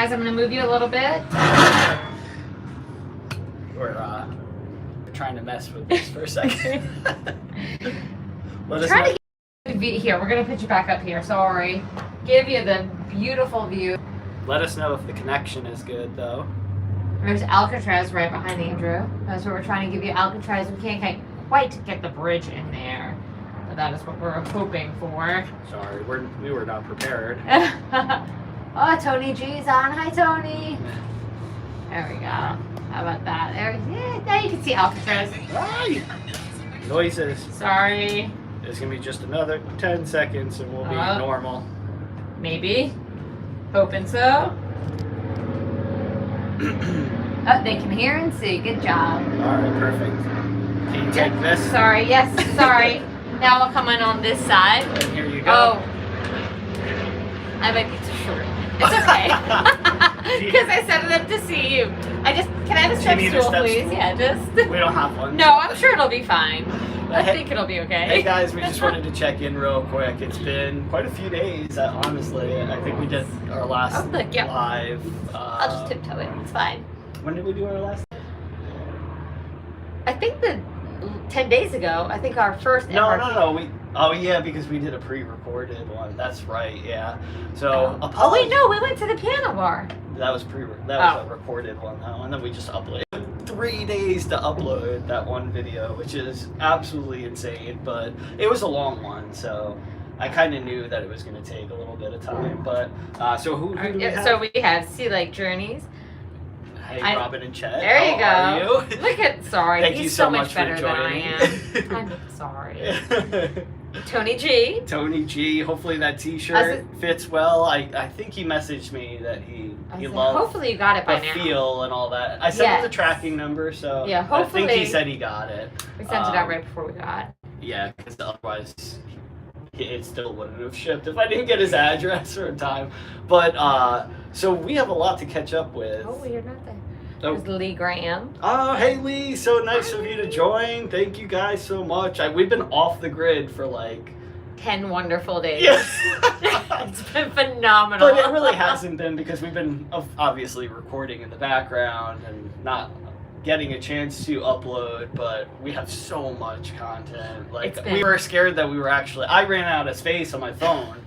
guys, I'm going to move you a little bit. We're trying to mess with this for a second. Try to get the here. We're going to put you back up here. Sorry. Give you the beautiful view. Let us know if the connection is good, though. There's Alcatraz right behind Andrew. That's what we're trying to give you. Alcatraz. We can't quite get the bridge in there. But that is what we're hoping for. Sorry, we were not prepared. Oh, Tony G's on. Hi, Tony. There we go. How about that? Yeah, now you can see Alcatraz. Hi. Noises. Sorry. It's going to be just another 10 seconds and we'll be normal. Maybe. Hoping so. Oh, they can hear and see. Good job. Alright, perfect. Can you take this? Sorry, yes, sorry. Now we'll come in on this side. And here you go. Oh. I might be too short. It's okay. Because I set it up to see you. Can I have a step stool, please? Yeah, just. We don't have one. No, I'm sure it'll be fine. I think it'll be okay. Hey guys, we just wanted to check in real quick. It's been quite a few days, honestly. I think we did our last live. I'll just tiptoe it. It's fine. When did we do our last? I think 10 days ago. I think our first. No. Oh yeah, because we did a pre-recorded one. That's right. Yeah. So. Oh wait, no, we went to the piano bar. That was a recorded one though, and then we just uploaded. 3 days to upload that one video, which is absolutely insane, but it was a long one, so I kind of knew that it was going to take a little bit of time. But so who do we have? So we have Sea Lake Journeys. Hey, Robin and Chet. There you go. How are you? Look at Thank you so much better for than I joining. am. I'm sorry. Tony G. Tony G. Hopefully that T-shirt fits well. I think he messaged me that he loved. Hopefully you got it by the now. feel and all that. I sent him the tracking number, so yeah, hopefully I think he said he got it. We sent it out right before we got it. Yeah, because otherwise it still wouldn't have shipped if I didn't get his address or time. But so we have a lot to catch up with. Oh, you're not there. Oh. There's Lee Graham. Oh, hey Lee, so nice of you to join. Thank you guys so much. We've been off the grid for like 10 wonderful days. Yes. It's been phenomenal. But it really hasn't been because we've been obviously recording in the background and not getting a chance to upload, but we have so much content. Like we were scared that I ran out of space on my phone.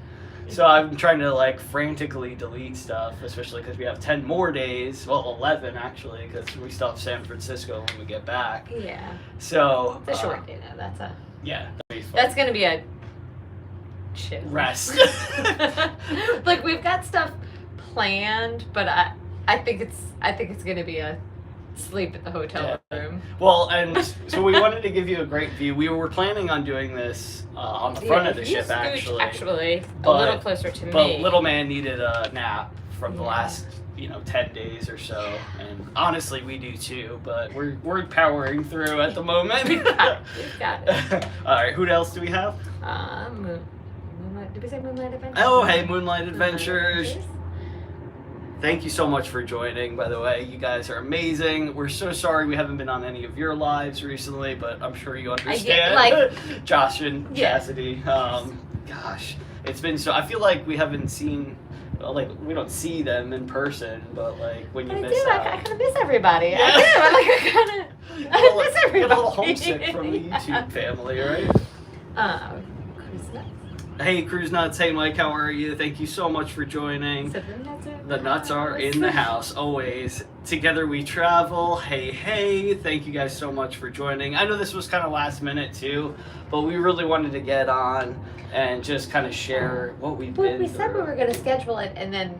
So I'm trying to like frantically delete stuff, especially because we have 10 more days. Well, 11 actually, because we still have San Francisco when we get back. Yeah. So it's a short day though. That's gonna be a chill rest. Like we've got stuff planned, but I think it's gonna be a sleep at the hotel room. Well, and so we wanted to give you a great view. We were planning on doing this on the front of the ship, actually, a little closer to me. But little man needed a nap from the last 10 days or so, and honestly we do too, but we're powering through at the moment. We've got it. All right, who else do we have? Did we say Moonlight Adventures? Oh, hey, Moonlight Adventures. Thank you so much for joining, by the way. You guys are amazing. We're so sorry we haven't been on any of your lives recently, but I'm sure you understand. Josh and Chastity. Gosh, it's been so... I feel like we haven't seen... Like, we don't see them in person, but, like, when you miss out... I kind of miss everybody. Yeah. I miss everybody. You're a little homesick from the YouTube family, right? Hey, Cruise Nuts. Hey, Mike. How are you? Thank you so much for joining. The nuts are in the house, always. Together we travel. Hey, hey. Thank you guys so much for joining. I know this was kind of last minute, too, but we really wanted to get on and just kind of share what we've been through. We said we were going to schedule it, and then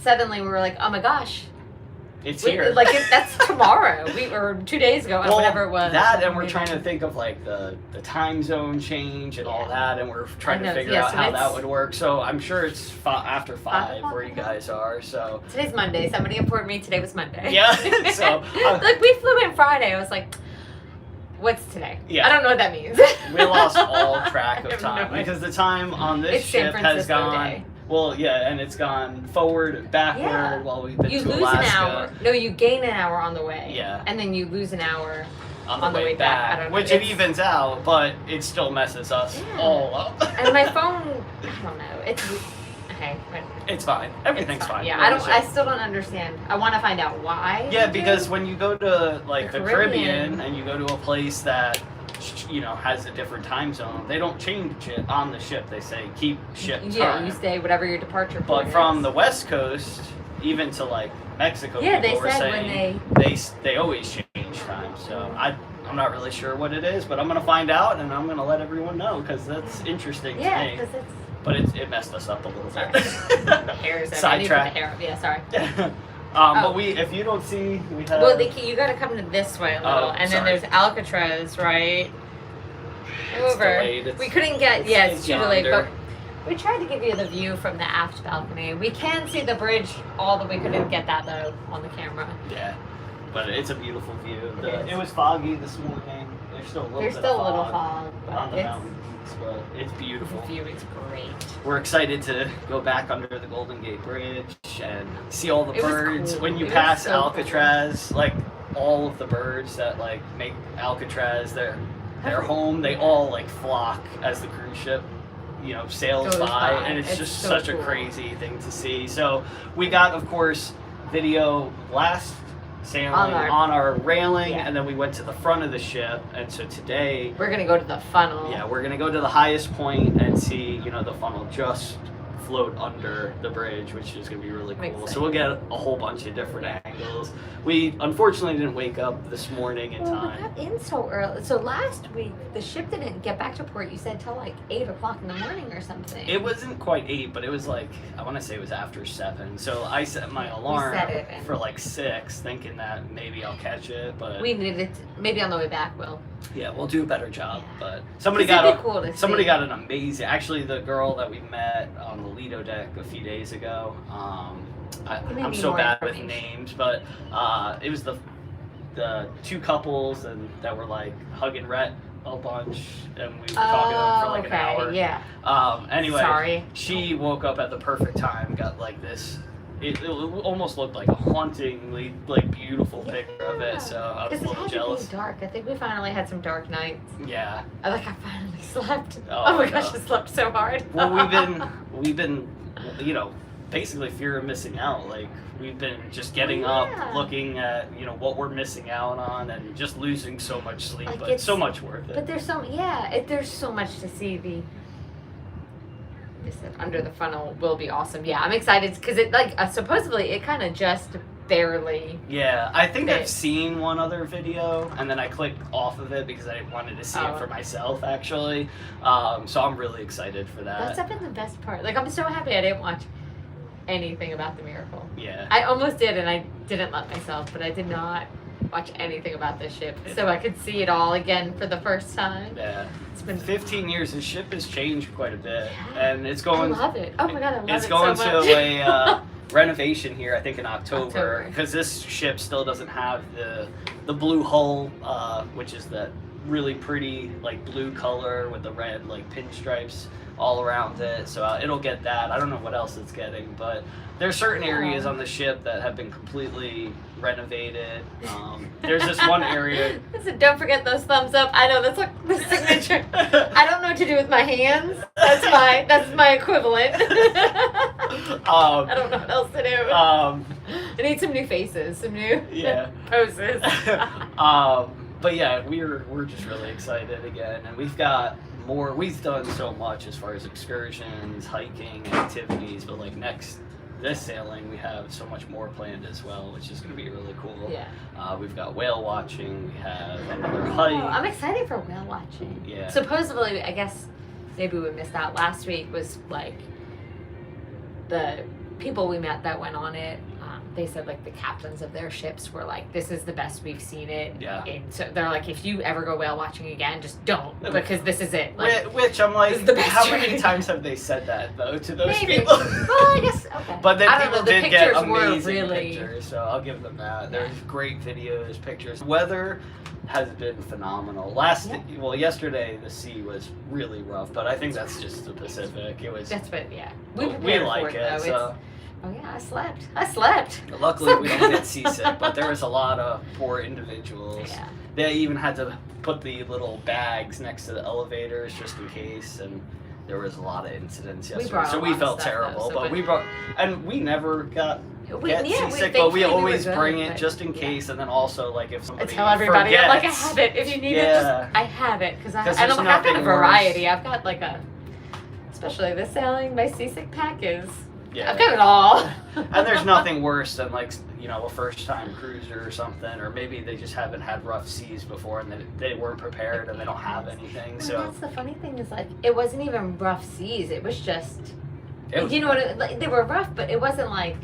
suddenly we were like, oh, my gosh. It's here. That's tomorrow. Or 2 days ago, whatever it was. That, and we're trying to think of like the time zone change and all that, and we're trying to figure out how that would work. So I'm sure it's after 5 where you guys are. So today's Monday. Somebody informed me today was Monday. Yeah. So like we flew in Friday. I was like, what's today? Yeah. I don't know what that means. We lost all track of time because the time on this ship has gone. Day. Well, yeah, and it's gone forward, backward while we've been to Alaska. You lose an hour. No, you gain an hour on the way. Yeah. And then you lose an hour on the way back. I don't know. Which it evens out, but it still messes us all up. And my phone, I don't know. okay. It's fine. Everything's fine. Yeah, I still don't understand. I want to find out why. Yeah, because when you go to like the Caribbean and you go to a place that has a different time zone, they don't change it on the ship. They say keep ship time. Yeah, you stay whatever your departure point But from the West Coast, even to like Mexico, yeah, people were said saying they always change time. So I'm not really sure what it is, but I'm gonna find out and I'm gonna let everyone know because that's interesting to me. Yeah, because it's. But it messed us up a little bit. Hairs. Sidetrack. Yeah, sorry. But if you don't see, we have. Well, you got to come to this way a little, and then there's Alcatraz, right? Over. We couldn't get. Yeah, it's too late, but we tried to give you the view from the aft balcony. We can see the bridge. We couldn't get that though on the camera. Yeah, but it's a beautiful view. It was foggy this morning. There's still a little bit of fog on the mountains, but it's beautiful. The view is great. We're excited to go back under the Golden Gate Bridge and see all the birds. Cool. When you pass Alcatraz, like all of the birds that like make Alcatraz their home, they all like flock as the cruise ship sails by, and it's just such a crazy thing to see. So we got, of course, video last sailing on our railing, and then we went to the front of the ship, and so today we're gonna go to the funnel. Yeah, we're gonna go to the highest point and see the funnel just float under the bridge, which is gonna be really cool. So we'll get a whole bunch of different angles. We unfortunately didn't wake up this morning in time. We got in so early. So last week the ship didn't get back to port, you said, till like 8 o'clock in the morning or something. It wasn't quite 8, but it was like, I want to say it was after 7. So I set my alarm for like 6, thinking that maybe I'll catch it, but we needed it. Maybe on the way back yeah, we'll do a better job. But somebody got an amazing. Actually, the girl that we met on the Lido deck a few days ago. I'm so bad with names, but it was the two couples that were like hugging Rhett a bunch, and we were talking to them for like an hour. Yeah. Anyway, sorry. She woke up at the perfect time. Got like this. It almost looked like a hauntingly beautiful picture of it. So I was a little jealous. To be dark. I think we finally had some dark nights. Yeah. I finally slept. Oh my gosh, I slept so hard. Well, we've been basically fear of missing out. Like we've been just getting up, looking at what we're missing out on, and just losing so much sleep. But it's so much worth it. But there's so much to see. This under the funnel will be awesome. Yeah, I'm excited because it supposedly it kind of just barely. Yeah, I think I've seen one other video, and then I clicked off of it because I wanted to see it for myself actually. So I'm really excited for that. That's been the best part. Like I'm so happy I didn't watch anything about the miracle. Yeah. I almost did, and I didn't let myself, but I did not watch anything about this ship, so I could see it all again for the first time. Yeah. It's been 15 years. The ship has changed quite a bit, and it's going. I love it. Oh my god, I love it. It's going to a renovation here, I think, in October, because this ship still doesn't have the blue hull, which is that really pretty blue color with the red pinstripes all around it. So it'll get that. I don't know what else it's getting, but there's certain areas on the ship that have been completely renovated. There's this one area. Listen, don't forget those thumbs up. I know that's like the signature. I don't know what to do with my hands. That's my equivalent. I don't know what else to do. I need some new faces, some new poses. But yeah, we're just really excited again, and we've got more. We've done so much as far as excursions, hiking, activities, but this sailing we have so much more planned as well, which is going to be really cool. Yeah. We've got whale watching. We have another hike. I'm excited for whale watching. Yeah. Supposedly, I guess maybe we missed out last week was the people we met that went on it. They said the captains of their ships were this is the best we've seen it. Yeah. And so they're if you ever go whale watching again, just don't, because this is it. Which I'm how many times have they said that though to those people? Well, I guess okay. But then people the did get pictures amazing were really... pictures, so I'll give them that. There's great videos, pictures. Weather has been phenomenal. Yesterday the sea was really rough, but I think that's just the Pacific. It was. That's what. Yeah. We like it. So. Oh yeah, I slept. Luckily, we don't get seasick, but there was a lot of poor individuals. Yeah. They even had to put the little bags next to the elevators just in case, and there was a lot of incidents We yesterday, brought a so lot we of felt stuff, terrible. though, so but we- we never get seasick, thankfully but we were always good, bring it but- just in case, and then also like if I somebody tell everybody, I'm like, I forgets- have it. If you need it, Yeah. just, I have it. Because I there's don't have nothing got a variety. I've got like especially this sailing, my seasick pack is, Yeah. I've got it all. And there's nothing worse than like, you know, a first time cruiser or something, or maybe they just haven't had rough seas before and they weren't prepared and they don't have anything. Well, So that's the funny thing is like, it wasn't even rough seas. It was just, it was, you know what, like, they were rough, but it wasn't like,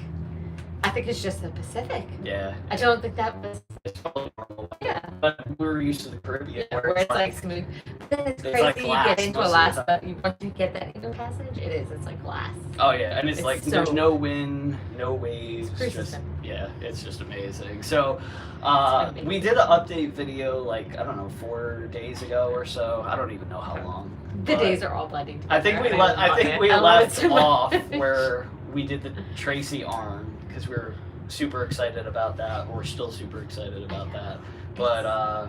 I think it's just the Pacific. yeah, I don't think that was, it's probably normal. yeah. But we were used to the Caribbean Where it's like smooth. But then it's crazy like you glass get into most of the Alaska, once you get that Inland Passage, it's like glass. oh yeah, and it's It's like so- there's no wind, no waves, It's crazy just stuff. yeah, it's just amazing. So It's we did an update video like I don't know 4 days ago or so. I don't even know how long. The but days are all blending together. I think we and let I love think it. we I love it left so much. off where we did the Tracy arm because we were super excited about that. We're still super excited about that. But I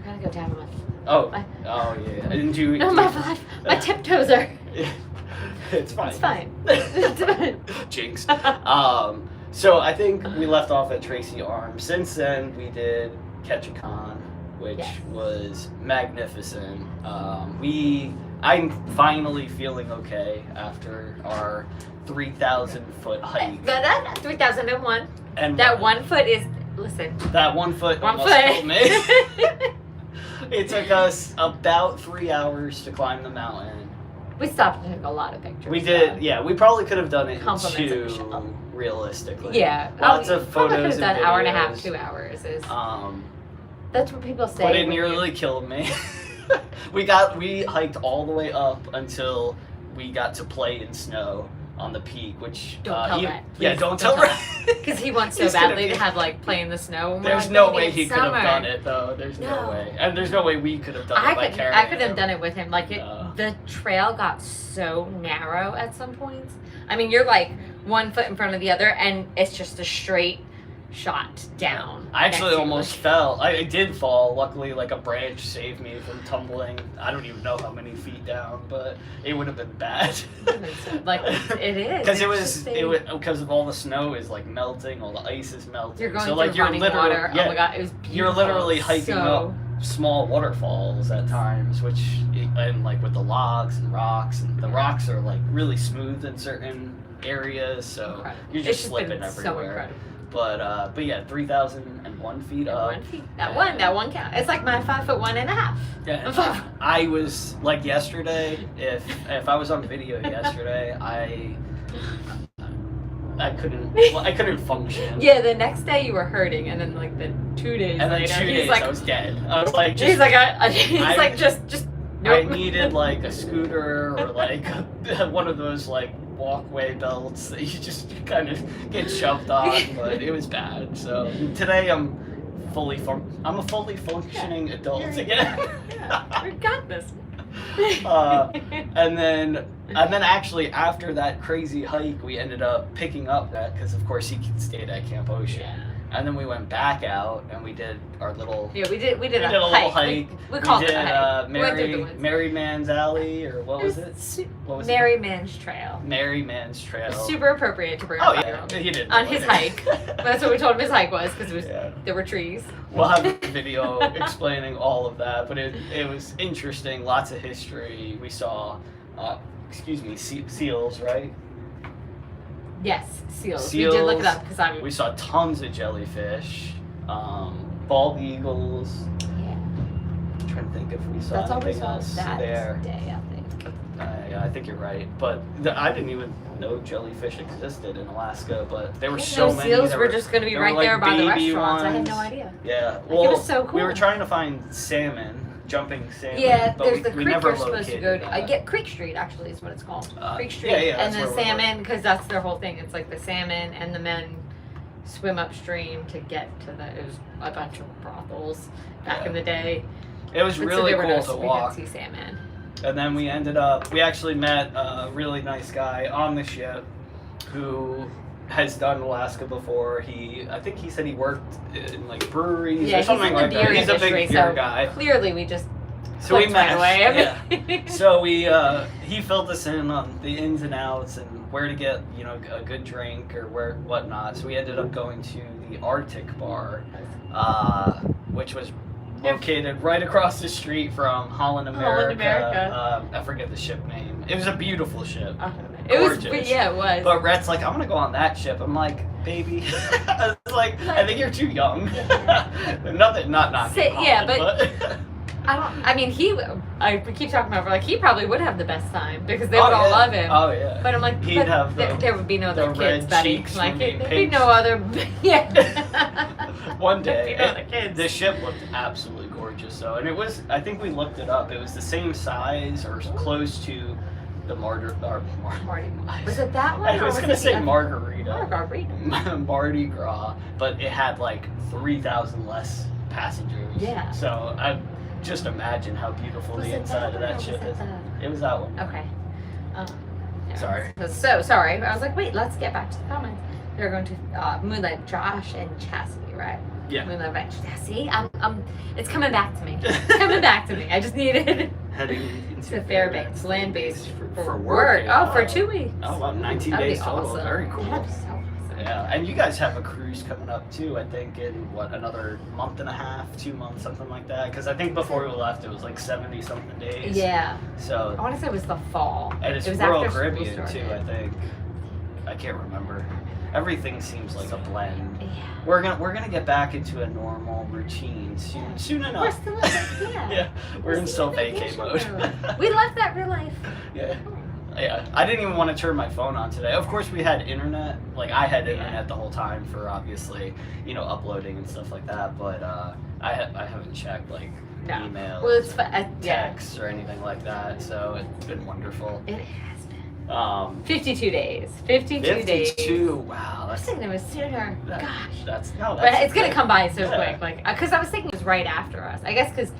gotta go down one. oh I- yeah, didn't you? No, my tiptoes are. It's fine. It's fine. It's fine. Jinx. So I think we left off at Tracy Arm. Since then, we did Ketchikan, which Yes. was magnificent. I'm finally feeling okay after our 3,000 foot hike. That 3001. And That 1 foot is. Listen. that 1 foot 1 almost killed me. foot. It took us about 3 hours to climb the mountain. We stopped and took a lot of pictures. We did, yeah. We probably could have done it in Compliments of 2, Michelle. realistically. Yeah. Lots we of probably photos could have done and an hour and a half, videos. 2 hours. Um, That's what people say. but it when you- nearly killed me. we hiked all the way up until we got to play in snow on the peak, which Don't tell Rhett, yeah, please, don't don't tell tell Rhett. Because he wants so He's gonna badly be- to have like play in the snow. And we're There's like, no "Baby, way it's he could have summer." done it though. There's no No. way, and there's no way we could have done it by I carrying could have him. done it with him. Like No. the trail got so narrow at some points. I mean, you're like 1 foot in front of the other, and it's just a straight shot down. I actually next to you. almost fell. I did fall. Luckily, like a branch saved me from tumbling. I don't even know how many feet down, but it would have been bad. Like it is. Because It's just because of all the snow is like melting, all the ice is melting. You're going so through like you're running literally water. yeah, Oh my god, it was beautiful. you're literally hiking so, up small waterfalls at times, which and like with the logs and rocks, and the rocks are like really smooth in certain areas, so Incredible. you're It's just slipping been so everywhere. incredible. But yeah, 3,001 feet That up. 1 feet. That one count. It's like my 5'1.5". Yeah, I was like yesterday. If I was on video yesterday, I couldn't function. Yeah, the next day you were hurting, and then like the 2 days And then later, 2 he's days like, I was dead. I was like, he's like, he's I- like, just I nope. needed like a scooter or like one of those like walkway belts that you just kind of get shoved on, but it was bad. So today I'm a fully functioning adult again. Yeah, we got this. And then actually after that crazy hike, we ended up picking up that because of course he stayed at Camp Ocean. Yeah. And then we went back out and we did our little. Yeah, we did a little hike. We called did it a hike. We went through the woods. Mary Man's Alley, or what was it? What was Mary it? Man's Trail. Mary Man's Trail. Super appropriate to bring Oh a yeah, 5-year-old he did on his hike. That's what we told him his hike was because Yeah. there were trees. We'll have a video explaining all of that, but it was interesting. Lots of history. We saw, seals, right? Yes, seals. Seals. We did look it up because We saw tons of jellyfish, bald eagles. Yeah. I'm trying to think if we saw That's all we anything saw else that there. day, I think. Yeah, I think you're right. But I didn't even know jellyfish existed in Alaska, but there were Yeah, so those many. seals There were just going to be there were, right like, there by the baby restaurants. I had no ones. idea. Yeah, Like, well, it was so cool. we were trying to find salmon, jumping salmon. Yeah, but there's we the creek never you're supposed to go located to. that. Get Creek Street actually is what it's called. Creek Street, yeah, and that's the where we were. salmon because that's their whole thing. It's like the salmon and the men swim upstream to get to the. It was a bunch of brothels back in the day. It was But so really there were cool no to we walk. didn't see salmon. And then we actually met a really nice guy on the ship who has done Alaska before. I think he said he worked in like breweries Yeah, or something he's in like the that. beer He's a industry, big beer so guy. clearly we just So we right away. Yeah. So he filled us in on the ins and outs and where to get, you know, a good drink or whatnot. So we ended up going to the Arctic Bar, which was located right across the street from Holland America. I forget the ship name. It was a beautiful ship. Gorgeous. It was. But Rhett's like, I'm gonna go on that ship. I'm like, baby. I was like, I think you're too young. Nothing, not Holland, yeah, but I mean, we keep talking about, like, he probably would have the best time because they would all love him. Oh, yeah. But I'm like, he'd have there would be no other kids, buddy. Like, there'd be no other, One day, the ship looked absolutely gorgeous, though. And it was, I think we looked it up, it was the same size or close to the Mardi. Was it that one? I was going to say Margarita. Mardi Gras, but it had like 3,000 less passengers. Yeah. So I just imagine how beautiful the inside of that ship is. It was that one. Okay. Sorry. So sorry. I was like, wait, let's get back to the comments. They're going to Moonlight, Josh and Chastity, right? Yeah. Moonlight, Chastity. It's coming back to me. It's coming back to me. I just needed heading into Fairbanks, land base for work. Oh, for 2 weeks. Oh, wow, 19 That'd days be total. awesome. Very cool. That'd be so awesome. Yeah, and you guys have a cruise coming up too, I think, in another month and a half, 2 months, something like that. Because I think before we left, it was like 70-something days. Yeah. So. I want to say it was the fall. And it's Royal Caribbean too, I think. I can't remember. Everything seems like a blend. Yeah. We're gonna get back into a normal routine soon enough. We're still in yeah, we're in still vacay mode. We love that real life. Yeah. Yeah, I didn't even want to turn my phone on today. Of course, we had internet. Like, I had internet the whole time for, obviously, you know, uploading and stuff like that. But I haven't checked, like, emails or texts or anything like that. So it's been wonderful. It has been. 52 days. 52 days. 52. Wow. I was thinking it was sooner. Gosh. That's but it's going to come by so quick. Like, because I was thinking it was right after us. I guess because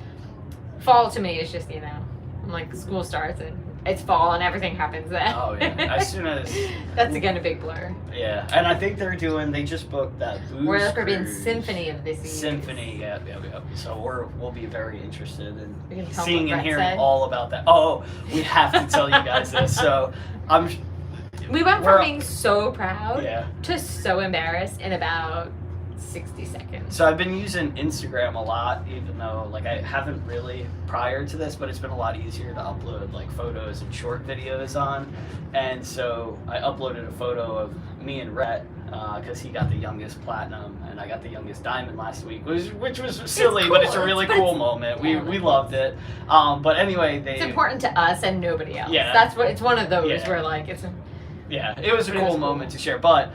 fall to me is just, you know, like school starts and it's fall and everything happens then. Oh, yeah. As soon as... That's again a big blur. Yeah. And I think they just booked that booze Royal Caribbean cruise. Symphony of the Seas. Symphony, yeah. So we'll be very interested in seeing seeing and hearing all about that. Oh, we have to tell you guys this. So we went from being so proud to so embarrassed in about 60 seconds. So I've been using Instagram a lot, even though like I haven't really prior to this, but it's been a lot easier to upload like photos and short videos on. And so I uploaded a photo of me and Rhett because he got the youngest platinum and I got the youngest diamond last week, which was silly, but it's a really cool moment. We loved it. But anyway, it's important to us and nobody else. Yeah, that's what it's one of those where like it was a cool moment to share, but.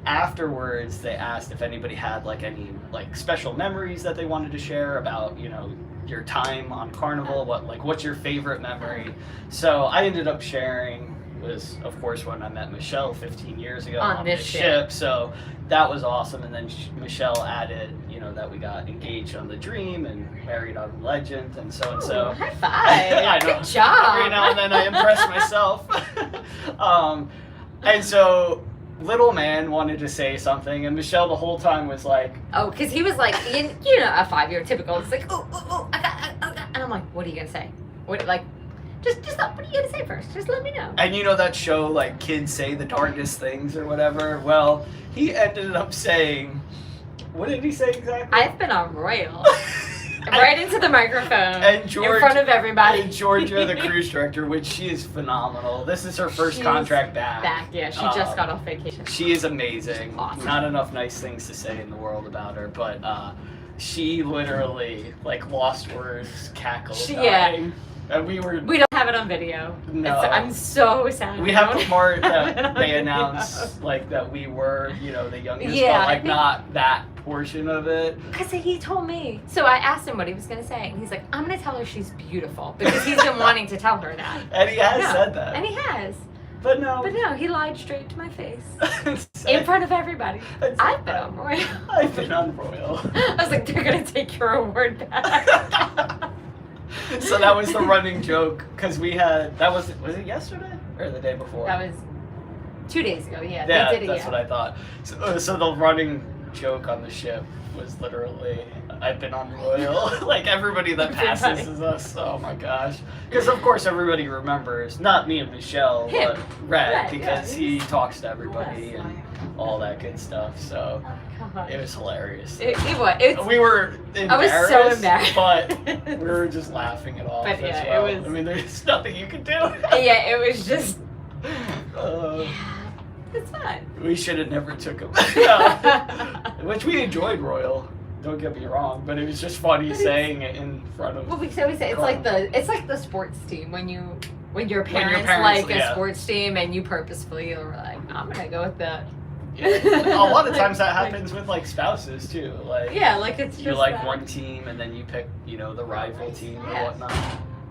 Afterwards, they asked if anybody had like any like special memories that they wanted to share about, you know, your time on Carnival. What's your favorite memory? So I ended up sharing was of course when I met Michelle 15 years ago on this ship. So that was awesome. And then Michelle added, you know, that we got engaged on the Dream and married on Legend and so and so. High five! I know. Good job. Every now and then I impress myself. And so. Little man wanted to say something, and Michelle the whole time was like, "Oh," because he was like, you know, a 5-year typical. It's like, "Oh, I got," and I'm like, "What are you gonna say? What like, just what are you gonna say first? Just let me know." And you know that show, like kids say the darndest things or whatever. Well, he ended up saying, what did he say exactly? I've been on Royal. Right into the microphone in front of everybody. And Georgia, the cruise director, which she is phenomenal. This is her first contract back. Yeah, she just got off vacation. She is amazing. Awesome. Not enough nice things to say in the world about her, but she literally like lost words, cackled, dying. And we don't have it on video. No. I'm so sad. We have the part that they announced like that we were, you know, the youngest, but like not that portion of it. Because he told me. So I asked him what he was going to say, and he's like, I'm going to tell her she's beautiful. Because he's been wanting to tell her that. And he has said that. And he has. But no, he lied straight to my face. In front of everybody. I've been on Royal. I've been on Royal. I was like, they're going to take your award back. So that was the running joke, because we had, was it yesterday? Or the day before? That was 2 days ago, yeah. Yeah, that's what I thought. So the running joke on the ship was literally, I've been on Royal. Like everybody that passes us. Oh my gosh. Because of course everybody remembers, not me and Michelle, but Rhett, because he talks to everybody and all that good stuff. So it was hilarious. We were embarrassed. I was so embarrassed. But we were just laughing it off. But as yeah, well. it was. I mean, there's nothing you can do. Yeah, it was just. It's fun. We should have never took him. Which we enjoyed Royal. Don't get me wrong, but it was just funny saying it in front of. Well, we say it's like the sports team when your parents like a sports team and you purposefully are like, I'm gonna go with that. Yeah. A lot of times that happens with like spouses too. Like it's just you like one team and then you pick the rival team or whatnot.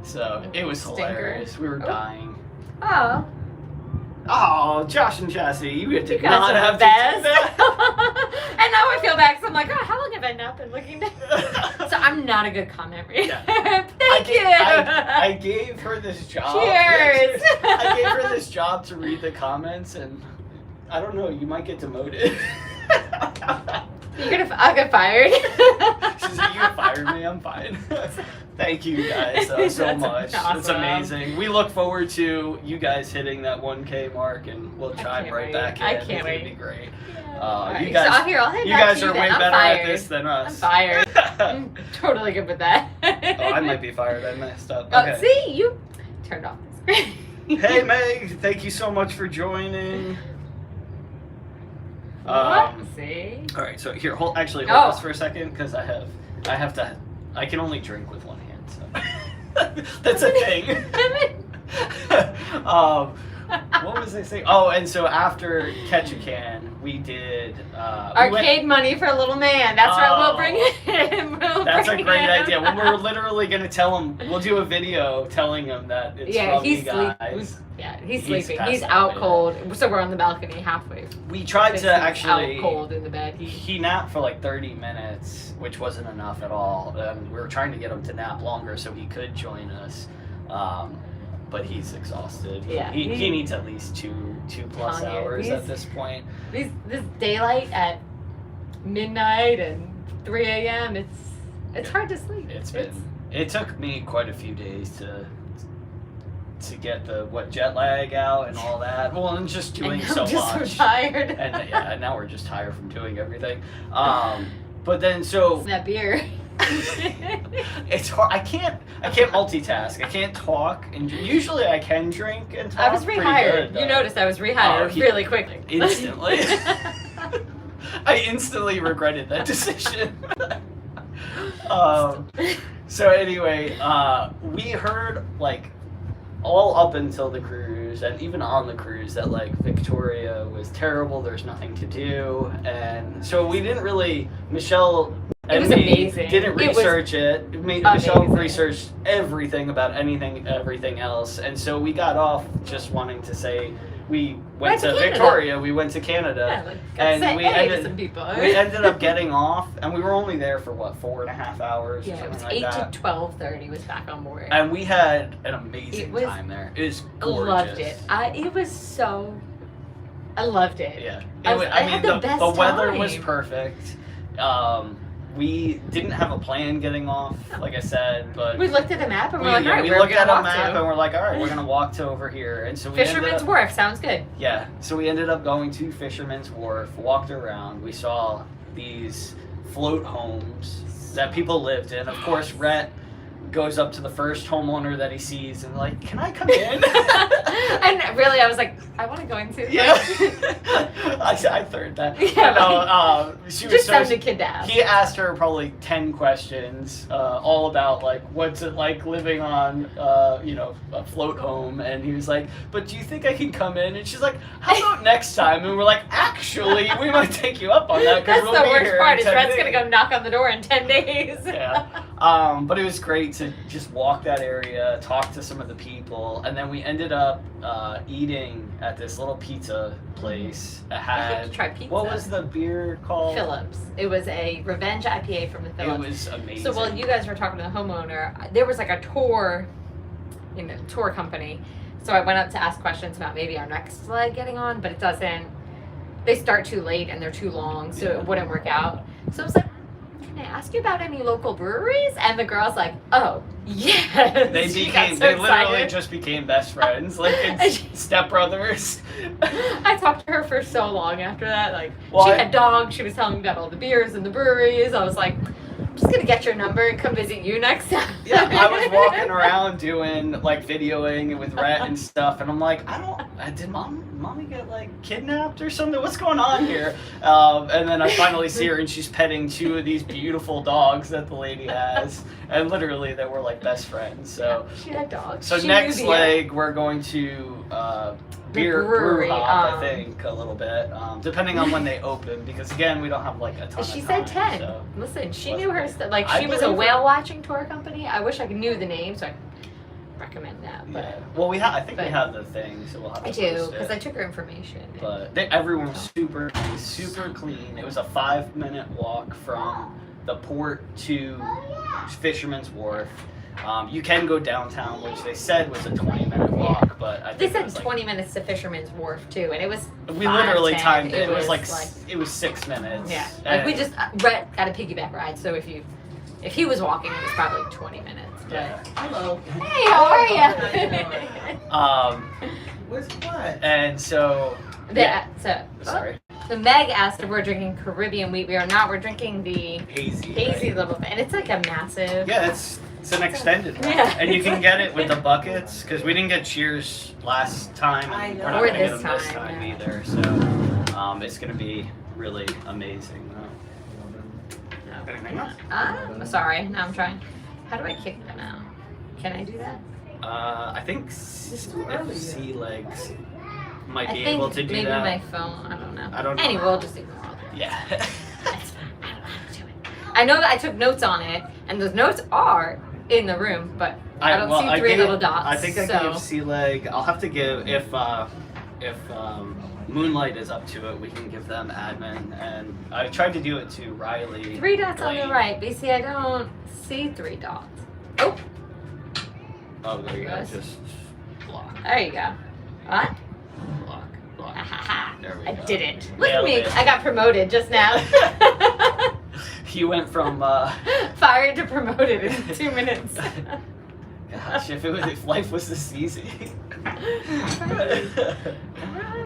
So it was hilarious. We were dying. Oh, Josh and Chassie, you did not have to do that. And now I feel bad because I'm like, how long have I not been looking down? So I'm not a good comment reader. Thank you. I gave her this job. Cheers. I gave her this job to read the comments, and I don't know, you might get demoted. I'll get fired. She's like, you fired me, I'm fine. Thank you guys so much. Awesome. It's amazing. We look forward to you guys hitting that 1K mark, and we'll chime right back in. I can't wait. It's gonna be great. Right. You guys, I'll you guys are way better at this than us. I'm fired. I'm totally good with that. I might be fired. I messed up. Okay. See, you turned off the screen. Hey Meg, thank you so much for joining. See? All right, so here, hold this for a second because I can only drink with one hand, so that's a thing. What was I saying? Oh, and so after Catch a Can, we did arcade money for a little man. That's right. We'll bring him. That's a great idea. We're literally gonna tell him. We'll do a video telling him that it's from you guys. He's sleeping. He's out cold. So we're on the balcony halfway. We tried to actually out cold in the bed. He napped for like 30 minutes, which wasn't enough at all. We were trying to get him to nap longer so he could join us. But he's exhausted. Yeah, he needs at least two plus hours at this point. This daylight at midnight and 3 a.m. It's hard to sleep. It took me quite a few days to get the jet lag out and all that. Well, and just doing so much. We're tired. And now we're just tired from doing everything. But then that beer. It's hard. I can't multitask. I can't talk, and usually I can drink and talk. I was rehired. You noticed I was rehired really quickly. Instantly. I instantly regretted that decision. So anyway, we heard like all up until the cruise and even on the cruise that like Victoria was terrible. There's nothing to do, and so we didn't really. Michelle and me didn't research it. Michelle researched everything about everything else, and so we got off just wanting to say we went to Victoria, we went to Canada, and we ended up getting off, and we were only there for 4.5 hours. Yeah, or it was something 8 like that. to 12:30 was back on board, and we had an amazing time there. It was gorgeous. Loved it. I loved it. Yeah, the weather was perfect. We didn't have a plan getting off, like I said, but we looked at the map and we're like, all right, we looked at a map and we're like, all right, we're gonna walk to over here, and so we Fisherman's Wharf sounds good. Yeah, so we ended up going to Fisherman's Wharf, walked around, we saw these float homes that people lived in. Of course, Rhett goes up to the first homeowner that he sees and like, can I come in? And really, I was like, I want to go into. Yeah, I third that. Yeah, no, she was just send the kid to ask. He asked her probably 10 questions, all about like what's it like living on, a float home, and he was like, but do you think I can come in? And she's like, how about next time? And we're like, actually, we might take you up on that. That's we'll the be worst here part. in Is 10 Rhett's days. gonna go knock on the door in 10 days. Yeah. But it was great to just walk that area, talk to some of the people, and then we ended up eating at this little pizza place. It had, try pizza. What was the beer called? Phillips. It was a revenge IPA from the Phillips. It was amazing. So while you guys were talking to the homeowner, there was like a tour company. So I went up to ask questions about maybe our next leg getting on, but it doesn't. They start too late and they're too long, so it wouldn't work out. So I was like, can I ask you about any local breweries? And the girl's like, oh, yes. They literally just became best friends, like it's stepbrothers. I talked to her for so long after that. Like, she had dogs. She was telling me about all the beers and the breweries. I was like, I'm just gonna get your number and come visit you next time. Yeah, I was walking around doing like videoing with Rhett and stuff, and I'm like, did mommy get like kidnapped or something? What's going on here? And then I finally see her, and she's petting 2 of these beautiful dogs that the lady has, and literally they were like best friends. So she had dogs. So next leg, we're going to brew hop, I think, a little bit, depending on when they open, because again, we don't have like a ton of time. She said 10. So. Listen, she knew her stuff. Like, she was a whale watching tour company. I wish I knew the name, so I could recommend that. But, yeah. Well, we have the thing, so we'll have to post it. I do, because I took her information. But everyone was super clean. It was a 5-minute walk from the port to Fisherman's Wharf. You can go downtown, which they said was a 20-minute walk, but I think they said 20 minutes to Fisherman's Wharf too, and it was. We literally timed it. It was like it was 6 minutes. Yeah, like we just Rhett got a piggyback ride, so if he was walking, it was probably 20 minutes. But. Yeah. Hello. Hey, how are you? What's what? And so. Sorry. So Meg asked if we're drinking Caribbean wheat. We are not. We're drinking the hazy little bit, and it's like a massive. Yeah, it's an extended one. Yeah. And you can get it with the buckets, because we didn't get Cheers last time, and we're not going to get them this time either. So it's going to be really amazing. Anything else? Sorry. Now I'm trying. How do I kick them out? Can I do that? I think C legs might be able to do maybe that. Maybe my phone. I don't know. Anyway, we'll just ignore all that. Yeah. That's fine. I don't know how to do it. I know that I took notes on it, and those notes are in the room, but I don't see 3 little dots. I think I gave Sea Leg. I'll have to give if Moonlight is up to it, we can give them admin. And I tried to do it to Riley. 3 dots on the right, but see, I don't see 3 dots. Oh. Oh, there you go. Just block. There you go. What? Block. There we go. I did it. Look Nailed at me. it. I got promoted just now. You went from fired to promoted in 2 minutes. Gosh, if life was this easy.